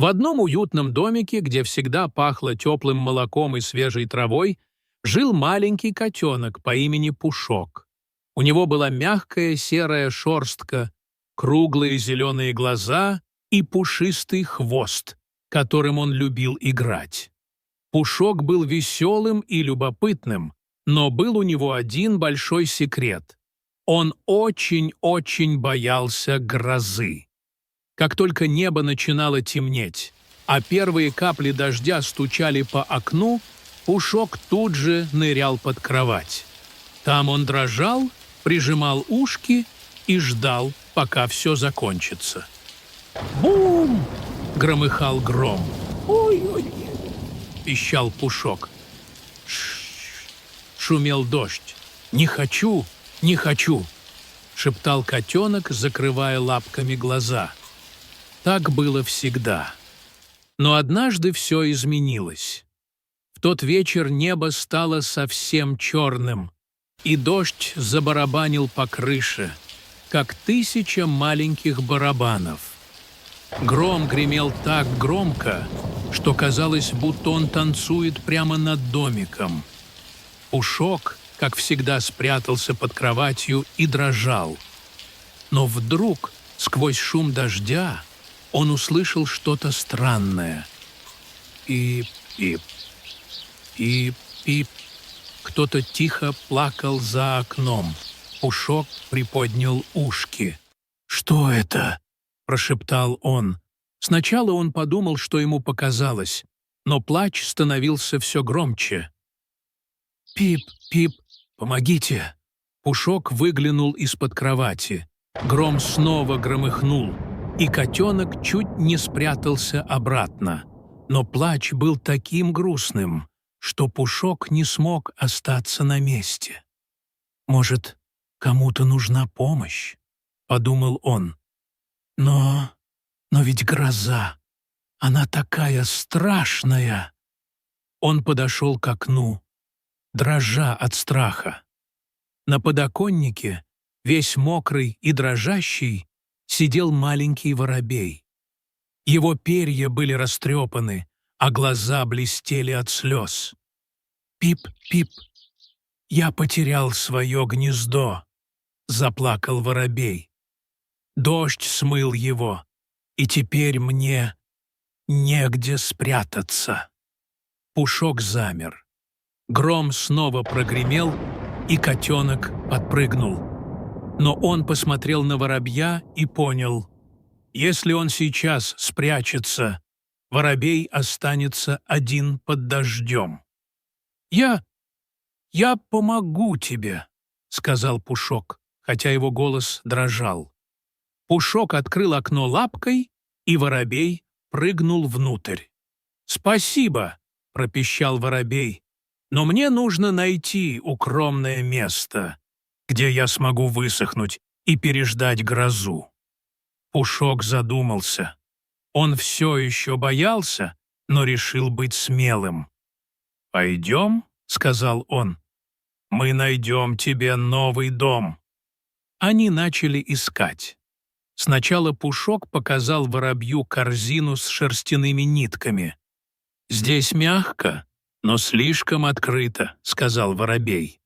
В одном уютном домике, где всегда пахло теплым молоком и свежей травой, жил маленький котенок по имени Пушок. У него была мягкая серая шерстка, круглые зеленые глаза и пушистый хвост, которым он любил играть. Пушок был веселым и любопытным, но был у него один большой секрет. Он очень-очень боялся грозы. Как только небо начинало темнеть, а первые капли дождя стучали по окну, Пушок тут же нырял под кровать. Там он дрожал, прижимал ушки и ждал, пока все закончится. «Бум!» — громыхал гром. «Ой-ой!» — пищал Пушок. «Ш-ш-ш!» — шумел дождь. «Не хочу, не хочу!» — шептал котенок, закрывая лапками глаза. Так было всегда. Но однажды все изменилось. В тот вечер небо стало совсем черным, и дождь забарабанил по крыше, как 1000 маленьких барабанов. Гром гремел так громко, что казалось, будто он танцует прямо над домиком. Пушок, как всегда, спрятался под кроватью и дрожал. Но вдруг, сквозь шум дождя, он услышал что-то странное. Пип-пип, пип-пип. Кто-то тихо плакал за окном. Пушок приподнял ушки. «Что это?» – прошептал он. Сначала он подумал, что ему показалось, но плач становился все громче. «Пип-пип, помогите!» Пушок выглянул из-под кровати. Гром снова громыхнул, и котенок чуть не спрятался обратно. Но плач был таким грустным, что Пушок не смог остаться на месте. «Может, кому-то нужна помощь?» — подумал он. Но ведь гроза, она такая страшная!» Он подошел к окну, дрожа от страха. На подоконнике, весь мокрый и дрожащий, сидел маленький воробей. Его перья были растрепаны, а глаза блестели от слез. «Пип-пип, я потерял свое гнездо», — заплакал воробей. «Дождь смыл его, и теперь мне негде спрятаться». Пушок замер. Гром снова прогремел, и котенок подпрыгнул. Но он посмотрел на воробья и понял, если он сейчас спрячется, воробей останется один под дождем. «Я помогу тебе», — сказал Пушок, хотя его голос дрожал. Пушок открыл окно лапкой, и воробей прыгнул внутрь. «Спасибо», — пропищал воробей, «но мне нужно найти укромное место, где я смогу высохнуть и переждать грозу». Пушок задумался. Он все еще боялся, но решил быть смелым. «Пойдем», — сказал он, — «мы найдем тебе новый дом». Они начали искать. Сначала Пушок показал воробью корзину с шерстяными нитками. «Здесь мягко, но слишком открыто», — сказал воробей.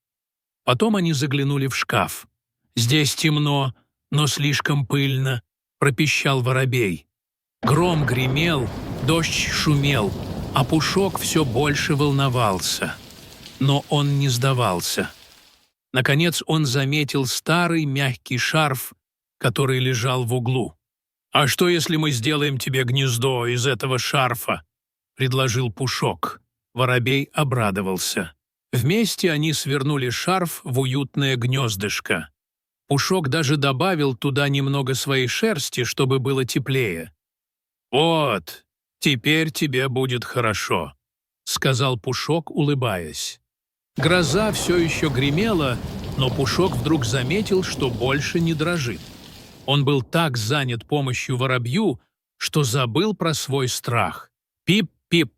Потом они заглянули в шкаф. «Здесь темно, но слишком пыльно», — пропищал воробей. Гром гремел, дождь шумел, а Пушок все больше волновался. Но он не сдавался. Наконец он заметил старый мягкий шарф, который лежал в углу. «А что, если мы сделаем тебе гнездо из этого шарфа?» — предложил Пушок. Воробей обрадовался. Вместе они свернули шарф в уютное гнездышко. Пушок даже добавил туда немного своей шерсти, чтобы было теплее. «Вот, теперь тебе будет хорошо», — сказал Пушок, улыбаясь. Гроза все еще гремела, но Пушок вдруг заметил, что больше не дрожит. Он был так занят помощью воробью, что забыл про свой страх. «Пип-пип,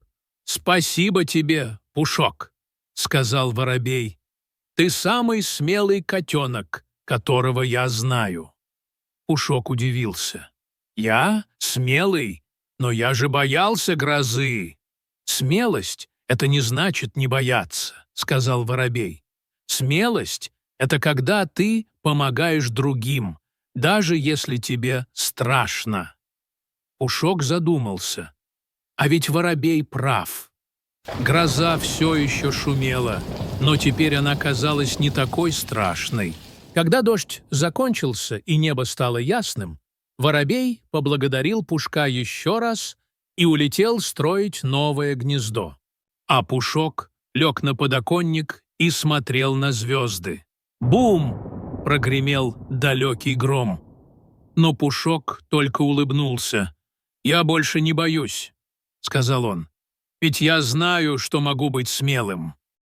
спасибо тебе, Пушок», — сказал воробей. «Ты самый смелый котенок, которого я знаю». Пушок удивился. «Я смелый? «Но я же боялся грозы!» «Смелость — это не значит не бояться», — сказал воробей. «Смелость — это когда ты помогаешь другим, даже если тебе страшно». Пушок задумался. А ведь воробей прав. Гроза все еще шумела, но теперь она казалась не такой страшной. Когда дождь закончился и небо стало ясным, воробей поблагодарил Пушка еще раз и улетел строить новое гнездо. А Пушок лег на подоконник и смотрел на звезды. «Бум!» — прогремел далекий гром. Но Пушок только улыбнулся. «Я больше не боюсь», — сказал он, — «ведь я знаю, что могу быть смелым».